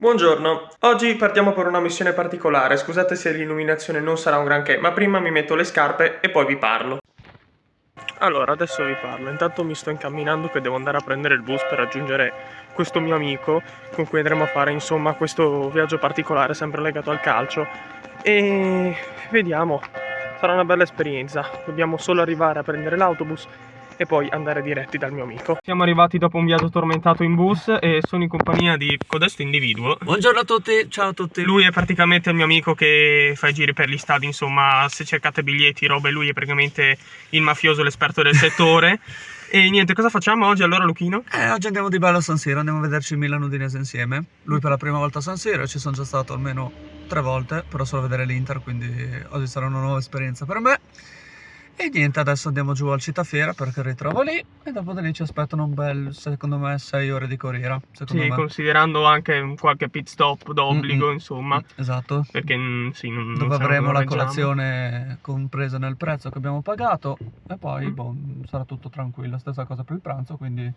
Buongiorno, oggi partiamo per una missione particolare, scusate se l'illuminazione non sarà un granché, ma prima mi metto le scarpe e poi vi parlo. Allora, adesso vi parlo, intanto mi sto incamminando che devo andare a prendere il bus per raggiungere questo mio amico con cui andremo a fare insomma questo viaggio particolare sempre legato al calcio e vediamo, sarà una bella esperienza, dobbiamo solo arrivare a prendere l'autobus e poi andare diretti dal mio amico. Siamo arrivati dopo un viaggio tormentato in bus e sono in compagnia di codesto individuo. Buongiorno a tutti, ciao a tutti. Lui è praticamente il mio amico che fa i giri per gli stadi, insomma, se cercate biglietti, robe, lui è praticamente il mafioso, l'esperto del settore. E niente, cosa facciamo oggi allora, Luchino? Oggi andiamo di bello a San Siro, andiamo a vederci il Milan Udinese insieme. Lui per la prima volta a San Siro, ci sono già stato almeno 3 volte, però solo a vedere l'Inter, quindi oggi sarà una nuova esperienza per me. E niente, adesso andiamo giù al Cittafiera perché ritrovo lì e dopo da lì ci aspettano un bel, secondo me, 6 ore di corriera. Sì, considerando anche qualche pit stop d'obbligo, insomma. Esatto. Perché sì, non dove avremo la reggiamo. colazione compresa nel prezzo che abbiamo pagato e poi sarà tutto tranquillo, stessa cosa per il pranzo, quindi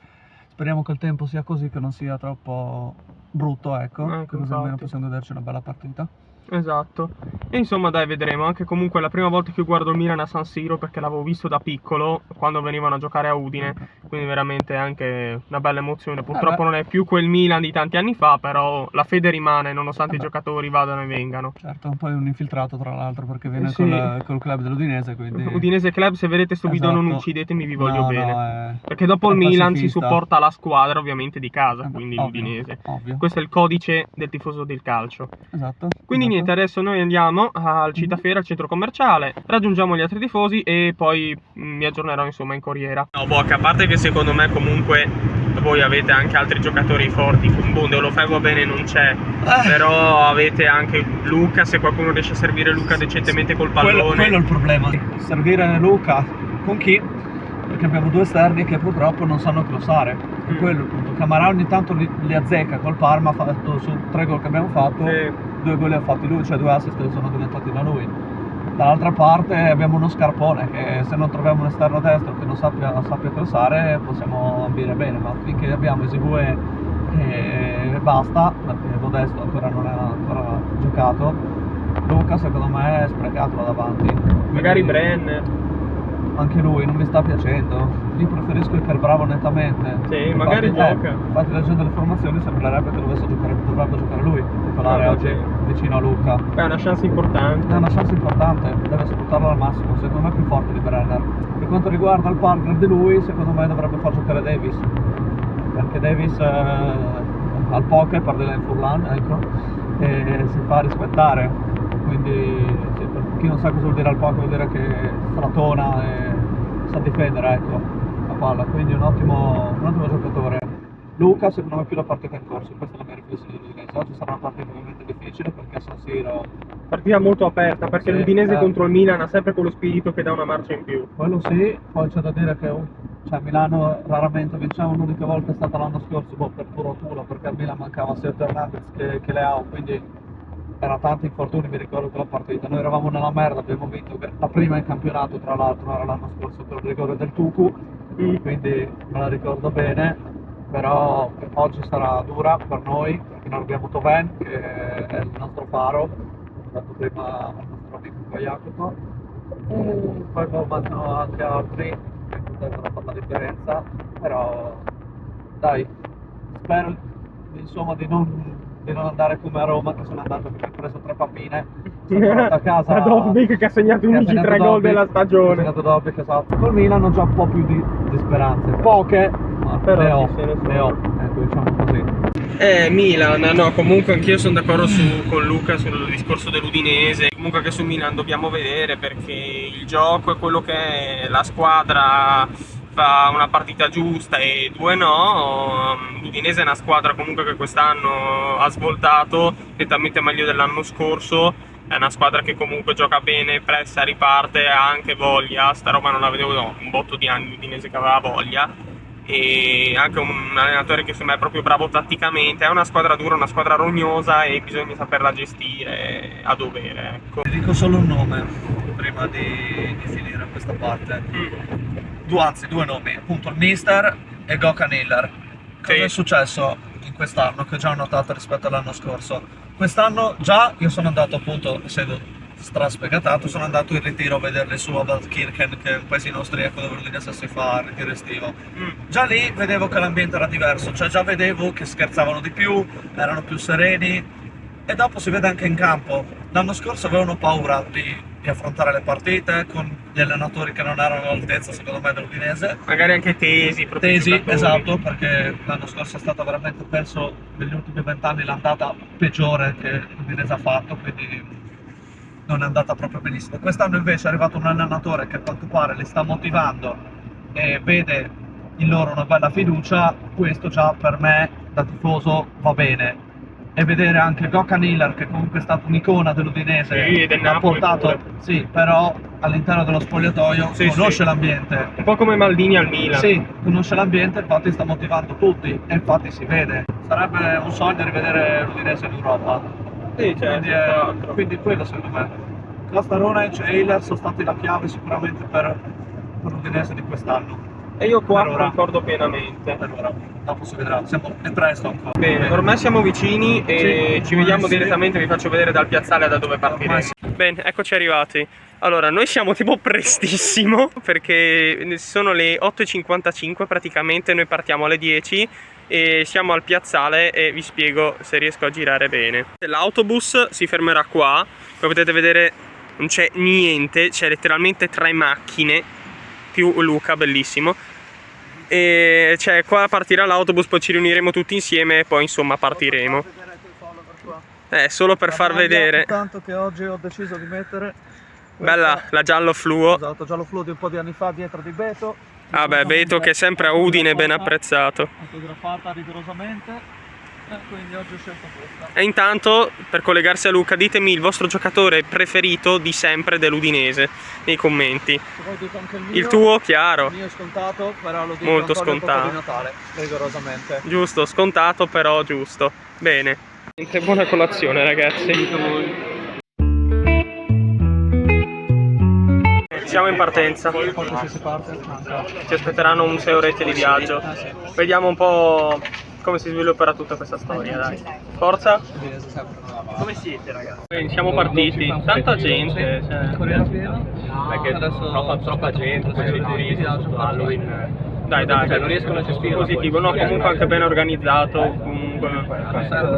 speriamo che il tempo sia così, che non sia troppo brutto, ecco, così almeno infatti. possiamo goderci una bella partita. Esatto, e insomma dai, vedremo. Anche comunque è la prima volta che guardo il Milan a San Siro perché l'avevo visto da piccolo quando venivano a giocare a Udine, quindi veramente anche una bella emozione. Purtroppo non è più quel Milan di tanti anni fa, però la fede rimane nonostante i giocatori vadano e vengano. Certo, poi un infiltrato tra l'altro perché viene Sì. col club dell'Udinese, quindi... Udinese Club, se vedete sto video non Esatto. uccidetemi, vi voglio No, bene. Perché dopo il è Milan si pacifista. supporta la squadra ovviamente di casa, quindi Ovvio, l'Udinese. ovvio. Questo è il codice del tifoso del calcio. Esatto. Quindi niente, adesso noi andiamo al Cittafiera, al centro commerciale, raggiungiamo gli altri tifosi e poi mi aggiornerò insomma in corriera. No, Bocca, a parte che secondo me comunque voi avete anche altri giocatori forti, Bunde lo fai va bene, non c'è, però avete anche Luca, se qualcuno riesce a servire Luca decentemente col pallone. Quello è il problema, servire Luca con chi? Perché abbiamo 2 esterni che purtroppo non sanno crossare, è quello il punto. Camarà ogni tanto li azzecca col Parma, ha fatto su 3 gol che abbiamo fatto, 2 gol li ha fatti lui, cioè 2 assist sono diventati da lui. Dall'altra parte abbiamo uno scarpone che se non troviamo un esterno destro che non sappia crossare possiamo ambire bene, ma finché abbiamo Esigüe e basta, perché Modesto ancora non è ancora giocato, Luca secondo me è sprecato là davanti. Magari Brenner. Anche lui non mi sta piacendo, io preferisco il Carbravo nettamente. Sì, magari gioca. Infatti leggendo le formazioni sembrerebbe che dovrebbe giocare lui, titolare oggi vicino a Luca. È una chance importante. È una chance importante, deve sfruttarlo al massimo, secondo me è più forte di Brenner. Per quanto riguarda il partner di lui, secondo me dovrebbe far giocare Davis, perché Davis al poker perde in Furlan, ecco, e si fa rispettare, quindi sì, per chi non sa cosa vuol dire al poker vuol dire che stratona e sa difendere, ecco, la palla, quindi un ottimo giocatore. Luca secondo me è più la partita in corso, questa è la mia riflessione dell'Udinese. Oggi sarà una partita ovviamente difficile perché a San Siro... Partita molto aperta perché sì, l'Udinese contro il Milan ha sempre quello spirito che dà una marcia in più. Quello sì, poi c'è da dire che Milano raramente vinciamo, l'unica volta è stata l'anno scorso per puro culo perché al Milan mancava sia Hernandez che Leao, quindi era tanti infortuni, mi ricordo quella partita. Noi eravamo nella merda, abbiamo vinto la prima in campionato, tra l'altro era l'anno scorso per il rigore del Tucu, quindi me la ricordo bene. Però oggi sarà dura per noi perché noi abbiamo Toven che è il nostro faro, come ho detto prima al nostro amico Jacopo, e poi mancano anche altri che potrebbero fare la differenza, però dai, spero insomma di non andare come a Roma, che sono andato che mi ha preso 3 pappine, sono tornato a casa Dobbik che ha segnato gli unici 3 gol della stagione. Ha segnato Dobbik, esatto. Col Milan ho già un po' più di speranze, poche, ma però le ho, ecco, diciamo così. Milan, no, comunque anch'io sono d'accordo con Luca sul discorso dell'Udinese. Comunque anche su Milan dobbiamo vedere perché il gioco è quello che è, la squadra fa una partita giusta e 2 no. L'Udinese è una squadra comunque che quest'anno ha svoltato, nettamente meglio dell'anno scorso. È una squadra che comunque gioca bene, pressa, riparte, ha anche voglia. Sta roba non la vedevo da un botto di anni, l'Udinese che aveva voglia. E anche un allenatore che secondo me è proprio bravo tatticamente. È una squadra dura, una squadra rognosa e bisogna saperla gestire a dovere, ecco. Ti dico solo un nome prima di finire questa parte. Anzi, 2 nomi, appunto il Mister e Gökhan Iller. Cosa è successo? in quest'anno che già ho notato rispetto all'anno scorso. Quest'anno già io sono andato, appunto, essendo strasfegatato, sono andato in ritiro a vederli su Abadkirchen, che è un paesino austriaco dove l'Udinese si fa il ritiro estivo. Già lì vedevo che l'ambiente era diverso, cioè già vedevo che scherzavano di più, erano più sereni, e dopo si vede anche in campo. L'anno scorso avevano paura di affrontare le partite con gli allenatori che non erano all'altezza, secondo me, dell'Udinese. Magari anche tesi, proprio Tesi, giocatori. esatto, perché l'anno scorso è stata veramente, penso, negli ultimi 20 anni l'andata peggiore che l'Udinese ha fatto, quindi non è andata proprio benissimo. Quest'anno invece è arrivato un allenatore che a quanto pare li sta motivando e vede in loro una bella fiducia. Questo già per me da tifoso va bene. E vedere anche Gökhan Hiller, che comunque è stato un'icona dell'Udinese, Sì, e del ha Napoli portato, pure. sì, però all'interno dello spogliatoio Sì, conosce sì. l'ambiente. Un po' come Maldini al Milan. Sì, conosce l'ambiente, infatti sta motivando tutti, e infatti si vede. Sarebbe un sogno rivedere l'Udinese in Europa. Sì, Quindi, quindi quello secondo me. Kasparonic e Hiller sono stati la chiave sicuramente per l'Udinese di quest'anno. E io qua Per ora. concordo pienamente. Per ora, dopo si vedrà, è presto ancora. Bene, ormai siamo vicini e Sì, ci vediamo sì. direttamente, vi faccio vedere dal piazzale da dove partiremo. Ormai sì. Bene, eccoci arrivati. Allora, noi siamo tipo prestissimo perché sono le 8:55 praticamente, noi partiamo alle 10 e siamo al piazzale e vi spiego se riesco a girare bene. L'autobus si fermerà qua, come potete vedere non c'è niente, c'è letteralmente 3 macchine più Luca, bellissimo. E cioè qua partirà l'autobus, poi ci riuniremo tutti insieme e poi insomma partiremo. Solo per far vedere. Tanto che oggi ho deciso di mettere Bella la giallo fluo. Esatto, giallo fluo di un po' di anni fa dietro di Beto. Vabbè, Beto che è sempre a Udine, ben apprezzato. Autografata rigorosamente. Quindi oggi ho scelto questa. E intanto, per collegarsi a Luca, ditemi il vostro giocatore preferito di sempre dell'Udinese nei commenti. Se vuoi dico anche il mio. Il tuo, chiaro. Il mio è scontato, però lo dico Molto ancora dopo scontato. di Natale, rigorosamente. Giusto, scontato però giusto. Bene. Buona colazione ragazzi. Siamo in partenza. Poi si parte, manca. Ci aspetteranno un 6 orette di viaggio. Sì. Vediamo un po' come si svilupperà tutta questa storia, dai. Forza! Come siete ragazzi? Siamo partiti, tanta gente, Corriera piena. Perché troppa gente, poi i turisti sotto Halloween. Dai, Cioè, non riescono a gestire positivo, no, comunque anche ben organizzato, comunque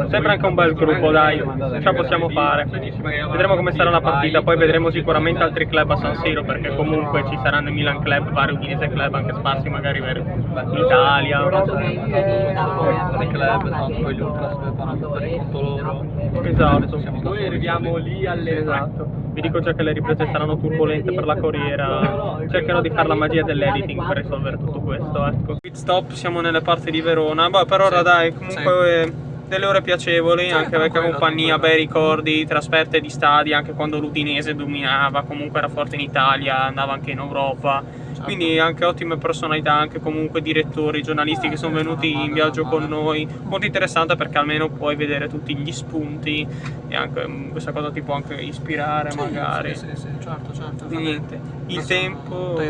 sembra anche un bel gruppo, dai, ce la possiamo fare. Vedremo come sarà la partita, poi vedremo sicuramente altri club a San Siro, perché comunque ci saranno i Milan Club, vari Udinese Club anche sparsi magari in Italia. I club, esatto, poi gli ultras che fanno per conto loro. Esatto. Noi arriviamo lì alle Esatto. Vi dico già che le riprese saranno turbolente per la corriera. Cercherò di fare la magia dell'editing per risolvere tutto questo, ecco. Pit stop, siamo nelle parti di Verona. Beh, per ora dai, comunque delle ore piacevoli, anche vecchia compagnia, bei ricordi, trasferte di stadi, anche quando l'Udinese dominava, comunque era forte in Italia, andava anche in Europa. Quindi anche ottime personalità, anche comunque direttori, giornalisti che sono venuti in viaggio con noi. Molto interessante perché almeno puoi vedere tutti gli spunti e anche questa cosa ti può anche ispirare magari. Sì, certo. Niente, il tempo Il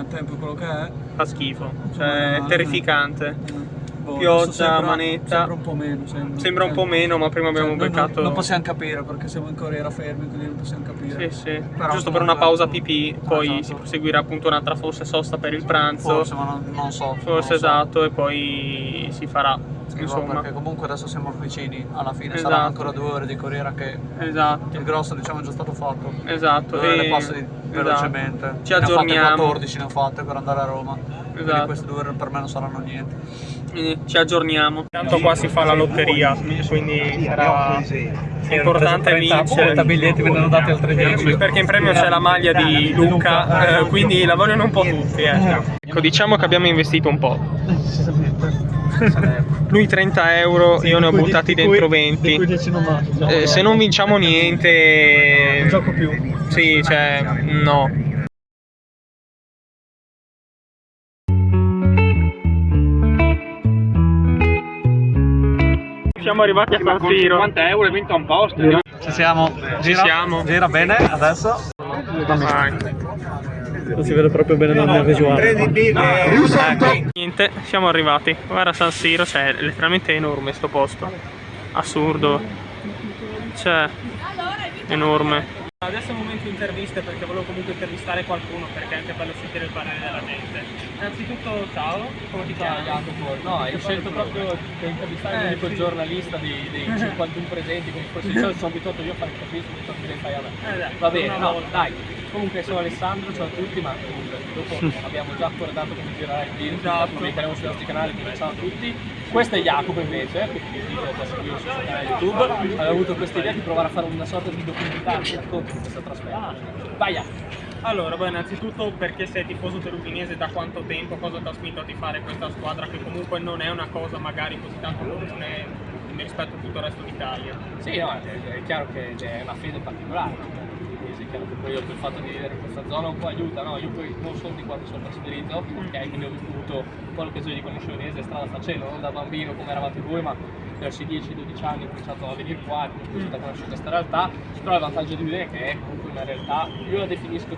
tempo è quello che è. fa schifo, cioè è terrificante. Boh, Pioggia, adesso sembra- manetta. Sembra un po' meno. Sembra un po' meno, ma prima abbiamo Noi beccato. non possiamo capire perché siamo in corriera fermi, quindi non possiamo capire. Sì. Però Giusto per comunque- una pausa pipì, poi Esatto. si proseguirà appunto un'altra forse sosta per il pranzo. Forse, ma non so. Forse non so. esatto, e poi si farà. Sì, Insomma. perché comunque adesso siamo vicini, alla fine Esatto. saranno ancora 2 ore di corriera che Esatto. il grosso diciamo è già stato fatto. Esatto. 2 ore e- le passi velocemente. Esatto. Ci Ne ho fatte aggiorniamo. 14 ne ho fatte per andare a Roma. Quindi Esatto. queste 2 ore per me non saranno niente. Ci aggiorniamo. Tanto qua si fa la lotteria, quindi sarà importante vincere. biglietti me ne hanno dati altri 10. Perché in premio c'è la maglia di Luca, quindi la vogliono un po' tutti. Ecco, diciamo che abbiamo investito un po'. Lui 30 euro, io ne ho buttati dentro 20. Se non vinciamo niente, Non gioco più. sì, cioè, no. Siamo arrivati a San Siro. 50 euro e vinto un posto. Ci siamo. Ci siamo. Gira bene adesso. Vai. Non si vede proprio bene dal mio visuale. Niente, siamo arrivati. Guarda San Siro, cioè è letteralmente enorme sto posto. Assurdo. Cioè, enorme. Adesso è il momento di interviste perché volevo comunque intervistare qualcuno perché è anche bello sentire il parere della gente. Innanzitutto ciao, come ti chiami? Jacopo, no, hai scelto proprio per intervistare l'unico giornalista dei 51 presenti, come forse io sono abituato io a fare interviste, mi tocca che fai a me. Dai, Va bene, una no, volta. dai. Comunque sono Alessandro, ciao a tutti, ma comunque dopo abbiamo già accordato come girare il video, Esatto. lo pubblicheremo sui nostri canali, quindi ciao a tutti. Questo è Jacopo invece, che vi invito a seguire sul suo canale YouTube. Avevo avuto questa idea di provare a fare una sorta di documentario contro questa trasferta. Vai Jacopo! Allora, beh, innanzitutto perché sei tifoso dell'Udinese da quanto tempo, cosa ti ha spinto a tifare questa squadra che comunque non è una cosa magari così tanto comune rispetto a tutto il resto d'Italia? Sì, no, è chiaro che è una fede particolare. È chiaro che poi io il fatto di vivere in questa zona un po' aiuta, no? Io poi non sono di quando sono trasferito, ok? Quindi ho vissuto un po' l'occasione di conoscere l'Udinese strada facendo, non da bambino come eravate voi, ma verso i 10-12 anni ho cominciato a venire qua e ho cominciato a conoscere questa realtà. Però il vantaggio di Udine è che è comunque una realtà, io la definisco,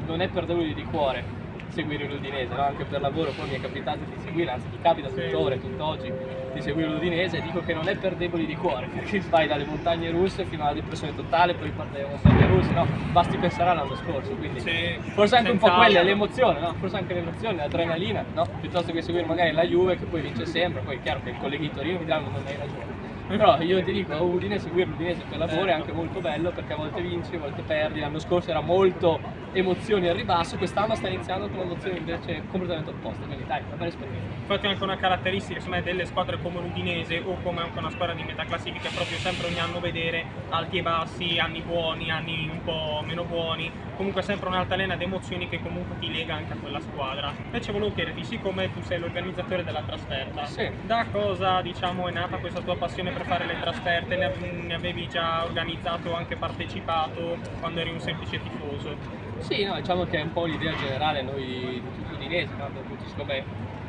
non è per deboli di cuore seguire l'Udinese, no? Anche per lavoro poi mi è capitato di seguire, anzi mi capita tuttora e tutt'oggi di seguire l'Udinese e dico che non è per deboli di cuore, perché vai dalle montagne russe fino alla depressione totale, poi parte dalle montagne russe, no? Basti pensare all'anno scorso, quindi Sì, forse anche un po' senz'altro. quella è l'emozione, no? Forse anche l'emozione, l'adrenalina, no? Piuttosto che seguire magari la Juve che poi vince sempre, poi è chiaro che i colleghi di Torino mi diranno non hai ragione. Però io ti dico, Udine, seguire l'Udinese per lavoro è anche molto bello perché a volte vinci, a volte perdi. L'anno scorso era molto emozioni al ribasso, quest'anno sta iniziando con emozioni invece completamente opposte, quindi dai, una bella esperienza. Infatti anche una caratteristica secondo me delle squadre come l'Udinese o come anche una squadra di metà classifica è proprio sempre ogni anno vedere alti e bassi, anni buoni, anni un po' meno buoni, comunque sempre un'altalena di emozioni che comunque ti lega anche a quella squadra. Invece volevo chiederti, siccome tu sei l'organizzatore della trasferta, Sì. da cosa diciamo è nata questa tua passione per fare le trasferte? Ne avevi già organizzato o anche partecipato quando eri un semplice tifoso? Sì, no, diciamo che è un po' l'idea generale noi di tutti gli udinesi, no? Appunto, siccome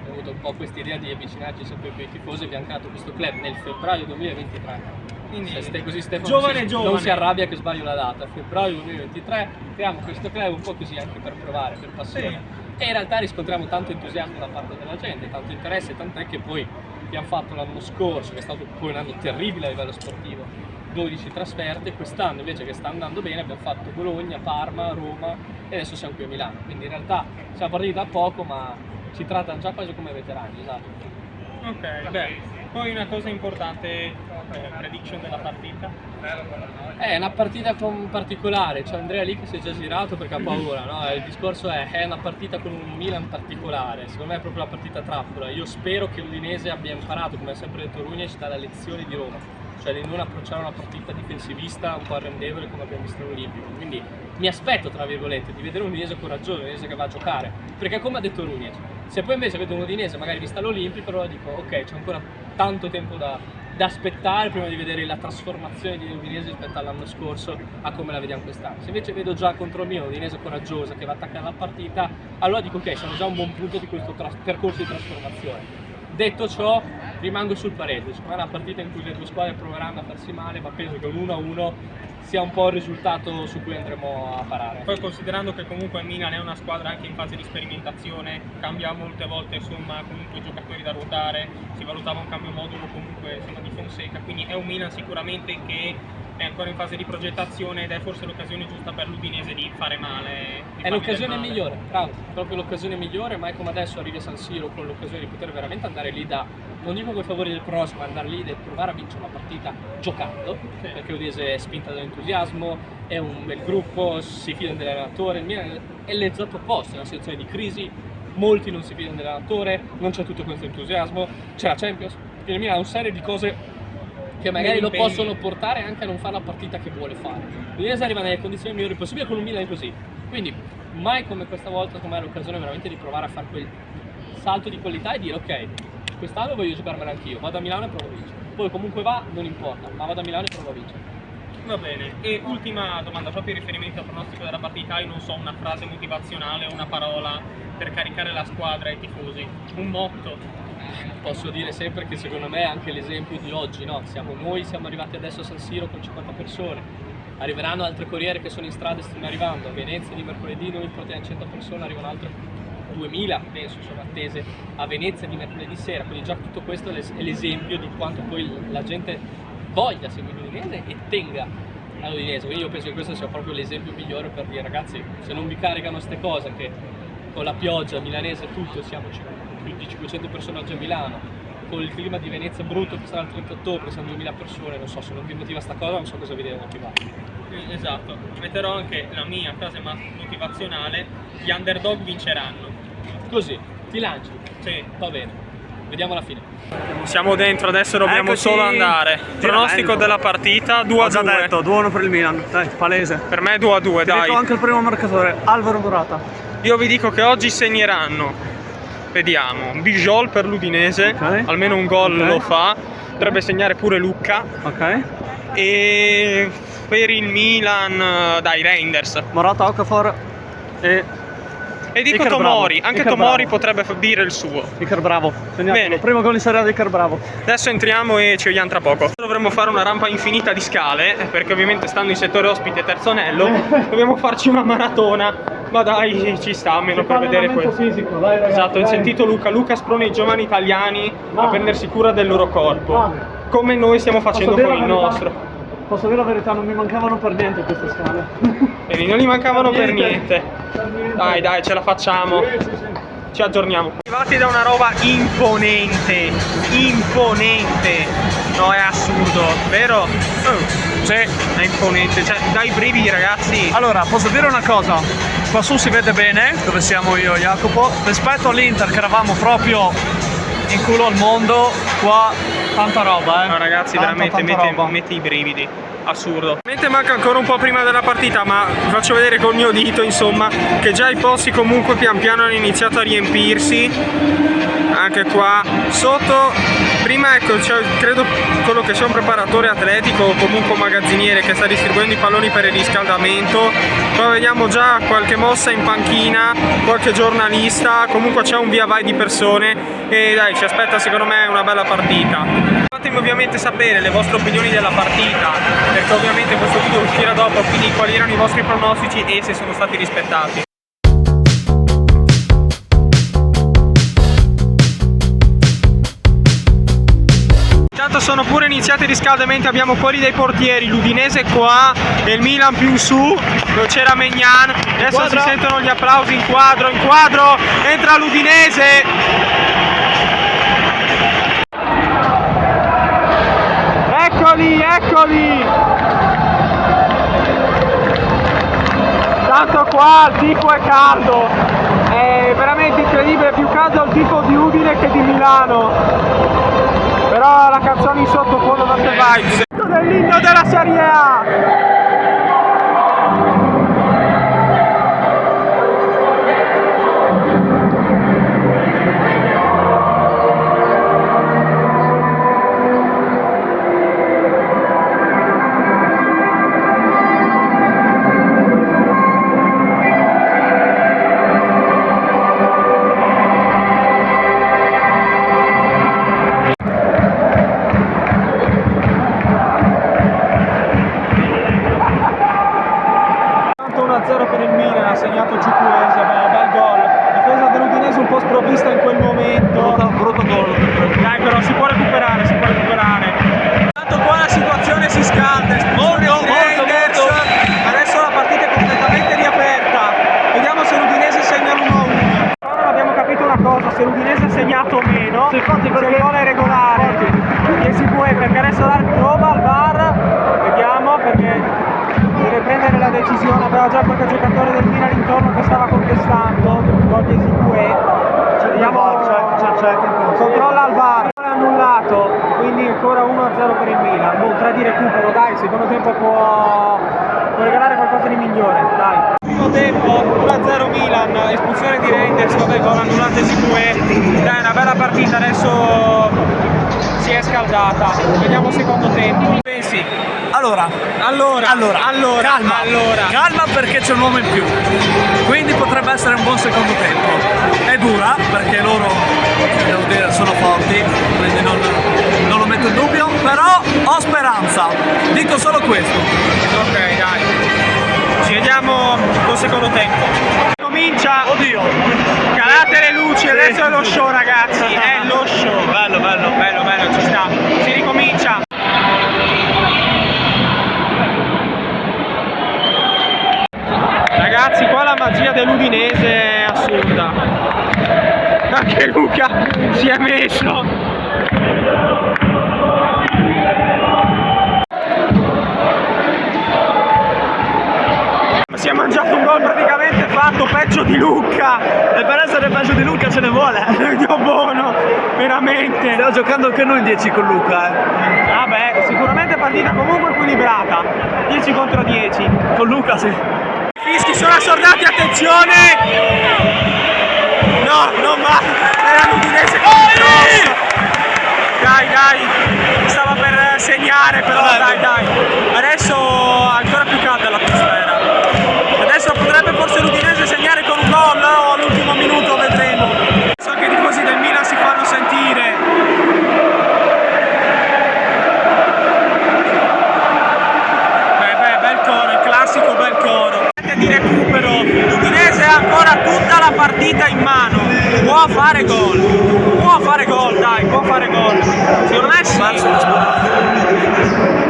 ho avuto un po' questa idea di avvicinarci sempre più ai tifosi, abbiamo creato questo club nel febbraio 2023. Quindi Così Stefano giovane, non giovane. si arrabbia che sbaglio la data, febbraio 2023 creiamo questo club un po' così anche per provare, per passione. Sì. E in realtà riscontriamo tanto entusiasmo da parte della gente, tanto interesse, tant'è che poi abbiamo fatto l'anno scorso, che è stato poi un anno terribile a livello sportivo, 12 trasferte, quest'anno invece che sta andando bene abbiamo fatto Bologna, Parma, Roma e adesso siamo qui a Milano, quindi in realtà siamo partiti da poco ma ci trattano già quasi come veterani, esatto. Ok, beh, poi una cosa importante, prediction della partita. È una partita particolare, c'è Andrea lì che si è già girato perché ha paura, no? Il discorso è una partita con un Milan particolare, secondo me è proprio la partita trappola. Io spero che l'Udinese abbia imparato, come ha sempre detto Rugnes, dalla lezione di Roma, cioè di non approcciare una partita difensivista un po' arrendevole come abbiamo visto all'Olimpico. Quindi mi aspetto, tra virgolette, di vedere un Udinese coraggioso, un Udinese che va a giocare, perché come ha detto Rugnes, se poi invece vedo un Udinese magari vista all'Olimpico, allora dico ok, c'è ancora tanto tempo da aspettare prima di vedere la trasformazione di Udinese rispetto all'anno scorso a come la vediamo quest'anno. Se invece vedo già contro il mio Udinese coraggiosa che va a attaccare la partita, allora dico ok, siamo già a un buon punto di questo percorso di trasformazione. Detto ciò, rimango sul pareggio, secondo me è una partita in cui le due squadre proveranno a farsi male, ma penso che un 1-1 sia un po' il risultato su cui andremo a parare. Poi considerando che comunque Milan è una squadra anche in fase di sperimentazione, cambia molte volte insomma comunque giocatori da ruotare, si valutava un cambio modulo comunque insomma di Fonseca, quindi è un Milan sicuramente che è ancora in fase di progettazione ed è forse l'occasione giusta per l'Udinese di fare male. Di È l'occasione fargli del male. migliore, bravo, proprio l'occasione migliore, mai come adesso arrivi a San Siro con l'occasione di poter veramente andare lì non dico con i favori del prossimo, ma andare lì e provare a vincere una partita giocando, perché l'Udinese è spinta dall'entusiasmo, è un bel gruppo, si fidano dell'allenatore, il Milan è l'esatto opposto, è una situazione di crisi, molti non si fidano dell'allenatore, non c'è tutto questo entusiasmo, c'è la Champions, quindi il Milan ha una serie di cose che magari lo possono portare anche a non fare la partita che vuole fare. L'Udinese arriva nelle condizioni migliori possibili con un Milan così, quindi mai come questa volta secondo me è l'occasione veramente di provare a fare quel salto di qualità e dire ok, quest'anno voglio giocarmela anch'io, vado a Milano e provo a vincere, poi comunque va, non importa, ma vado a Milano e provo a vincere. Va bene, e ultima domanda, proprio in riferimento al pronostico della partita, io non so, una frase motivazionale o una parola per caricare la squadra e i tifosi, un motto. Posso dire sempre che secondo me è anche l'esempio di oggi, no? Siamo arrivati adesso a San Siro con 50 persone, arriveranno altre corriere che sono in strada e stanno arrivando. A Venezia di mercoledì noi portiamo 100 persone, arrivano altre 2000, penso, sono attese a Venezia di mercoledì sera, quindi già tutto questo è l'esempio di quanto poi la gente voglia seguire l'Udinese e tenga all'Udinese. Quindi io penso che questo sia proprio l'esempio migliore per dire: ragazzi, se non vi caricano queste cose, che con la pioggia milanese e tutto siamo più di 500 persone oggi a Milano, con il clima di Venezia brutto che sarà il 30 ottobre, sono 2000 persone, non so, se non vi motiva sta cosa non so cosa vi deve motivare. Esatto, metterò anche la mia frase motivazionale: gli underdog vinceranno. Così, ti lanci? Sì. Va bene, vediamo la fine. Siamo dentro, adesso dobbiamo Eccoci. solo andare. Pronostico della partita 2-2. Ho già detto 2-1 per il Milan, dai, palese. Per me 2-2, Ti dai. dico anche il primo marcatore, Alvaro Morata. Io vi dico che oggi segneranno, vediamo, Bijol per l'Udinese, Ok. almeno un gol Ok. lo fa, potrebbe segnare pure Lucca. Ok. E per il Milan, dai, Reinders. Morata, Okafor e E dico Iker Tomori, Bravo. anche Iker Tomori Bravo. potrebbe dire il suo. Iker Bravo. Segnatelo. Bene. Primo gol in Serie A di Iker Bravo. Adesso entriamo e ci vediamo tra poco. Dovremmo fare una rampa infinita di scale, perché ovviamente stando in settore ospite terzo anello, dobbiamo farci una maratona. Ma dai, ci sta almeno per vedere quello. fisico, dai ragazzi. Esatto, ho dai. sentito Luca sprona i giovani italiani a Vale. prendersi cura del loro corpo, Vale. come noi stiamo facendo Posso dire con il la verità? nostro. Posso dire la verità, non mi mancavano per niente queste scale. E non gli mancavano per niente. Per niente. Dai, ce la facciamo. Sì, sì, sì. Ci aggiorniamo. Arrivati da una roba imponente, imponente. No, è assurdo, vero? Sì, è imponente, cioè dai brividi ragazzi. Allora, posso dire una cosa? Qua su si vede bene, dove siamo io e Jacopo. Rispetto all'Inter, che eravamo proprio in culo al mondo, qua tanta roba, No ragazzi, Tanta, veramente tanta roba. mette i brividi. Assurdo. Ovviamente manca ancora un po' prima della partita, ma vi faccio vedere col mio dito, insomma, che già i posti comunque pian piano hanno iniziato a riempirsi. Anche qua sotto. Prima ecco, credo quello che sia un preparatore atletico o comunque un magazziniere che sta distribuendo i palloni per il riscaldamento. Poi vediamo già qualche mossa in panchina, qualche giornalista, comunque c'è un via vai di persone e dai, ci aspetta secondo me una bella partita. Fatemi ovviamente sapere le vostre opinioni della partita, perché ovviamente questo video uscirà dopo, quindi quali erano i vostri pronostici e se sono stati rispettati. Intanto sono pure iniziati i riscaldamenti, abbiamo quelli dei portieri, l'Udinese qua e il Milan più in su, dove c'era Maignan. Adesso si sentono gli applausi in quadro, entra l'Udinese. Eccoli! Tanto qua il tifo è caldo, è veramente incredibile, più caldo il tifo di Udine che di Milano. Però la canzone in sottofondo non te vibes. Dell'inno della Serie A. Per il Milan ha segnato Ciucuese, bel gol. Difesa dell'Udinese un po' sprovvista in quel momento. Brutto gol. Dai, però si può recuperare. Tanto qua la situazione si scalda, molto. Adesso la partita è completamente riaperta. Vediamo se l'Udinese segna l'1-1. Ora abbiamo capito una cosa, se l'Udinese ha segnato o meno, se il gol è regolare, che si può, perché adesso l'arbitro va al VAR, vediamo perché deve prendere la decisione. Aveva già qualche giocatore del Milan intorno che stava contestando gol di Ezequiel. Vediamo, controlla al VAR, è annullato, quindi ancora 1-0 per il Milan. 3 di recupero, dai, secondo tempo può regalare qualcosa di migliore, dai. Primo tempo 1-0 Milan, espulsione di Reinders, vabbè, gol annullato Ezequiel. Dai, una bella partita, adesso si è scaldata. Vediamo secondo tempo. Pensi? Allora, calma perché c'è un uomo in più, quindi potrebbe essere un buon secondo tempo. È dura perché loro, devo dire, sono forti, quindi non lo metto metto in dubbio, però ho speranza. Dico solo questo. Ok, dai. Ci vediamo col secondo tempo. Comincia. Oddio. Calate le luci, adesso è lo show ragazzi, è lo show. Bello, bello. Bello, bello, ci sta. Si ricomincia. Ragazzi, qua la magia dell'Udinese è assurda. Anche Luca si è messo. Si è mangiato un gol praticamente fatto, peggio di Luca. E per essere peggio di Luca ce ne vuole. Dio buono, veramente. Stiamo giocando anche noi in 10 con Luca, Vabbè, sicuramente partita comunque equilibrata. 10 contro 10. Con Luca sì. I fischi sono assordati, attenzione! No, non va! Era l'Udinese contro! Dai, dai! Stava per segnare, però dai! Adesso ancora più calda l'atmosfera. Adesso potrebbe forse l'Udinese segnare con un gol o all'ultimo minuto, vedremo. So che i tifosi del Milan si fanno sentire. Bel coro, il classico bel coro. Di recupero, l'Udinese ha ancora tutta la partita in mano, può fare gol, dai, può fare gol. Secondo me sì.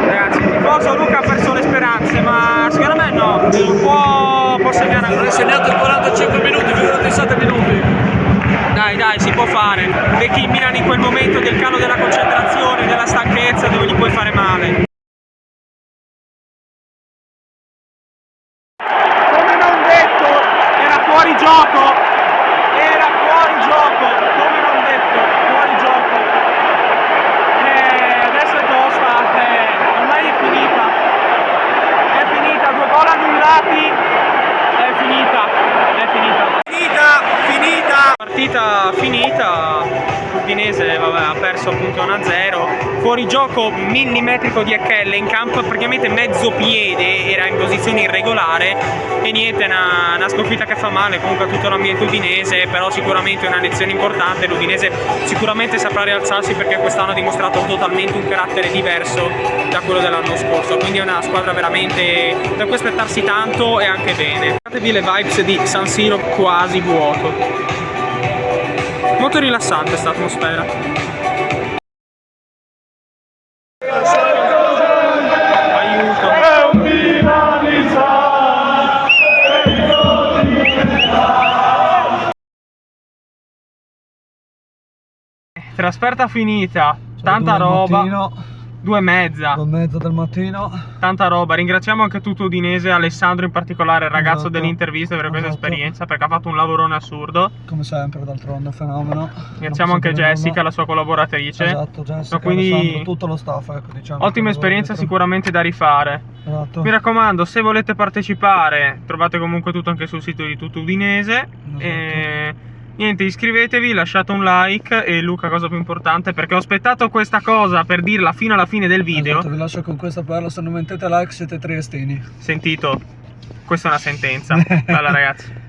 Ragazzi, il tifoso Luca ha perso le speranze, ma secondo me no, può segnare ancora. Hai segnato in 45 minuti, figurati 7 minuti. Dai, si può fare. Vedi il Milan in quel momento del calo della concentrazione, della stanchezza, dove gli puoi fare male. Fuori gioco, era fuori gioco, come non detto, fuori gioco. Adesso è tosta, ormai è finita, 2 gol annullati, è finita. Partita finita, l'Udinese ha perso appunto 1-0, fuori gioco millimetrico di Echelle, in campo praticamente mezzo piede, era in posizione irregolare e niente, una sconfitta che fa male comunque a tutto l'ambiente udinese, però sicuramente è una lezione importante. L'Udinese sicuramente saprà rialzarsi perché quest'anno ha dimostrato totalmente un carattere diverso da quello dell'anno scorso, quindi è una squadra veramente da cui aspettarsi tanto e anche bene. Guardatevi le vibes di San Siro quasi vuoto. Molto rilassante sta atmosfera. Aiuto. Trasferta finita, tanta roba. 2:30. 2:30 del mattino. Tanta roba, ringraziamo anche tutto Udinese, Alessandro in particolare, il ragazzo Esatto. dell'intervista per questa Esatto. esperienza, perché ha fatto un lavorone assurdo. Come sempre, d'altronde, fenomeno. Ringraziamo anche Jessica, la sua collaboratrice. Esatto, Jessica, quindi Alessandro, tutto lo staff, ecco, diciamo. Ottima esperienza sicuramente da rifare. Esatto. Mi raccomando, se volete partecipare, trovate comunque tutto anche sul sito di Tutto Udinese. Esatto. E niente, iscrivetevi, lasciate un like e Luca, cosa più importante, perché ho aspettato questa cosa per dirla fino alla fine del video. Esatto, vi lascio con questa perla, se non mettete like siete triestini. Sentito? Questa è una sentenza. Bella ragazzi.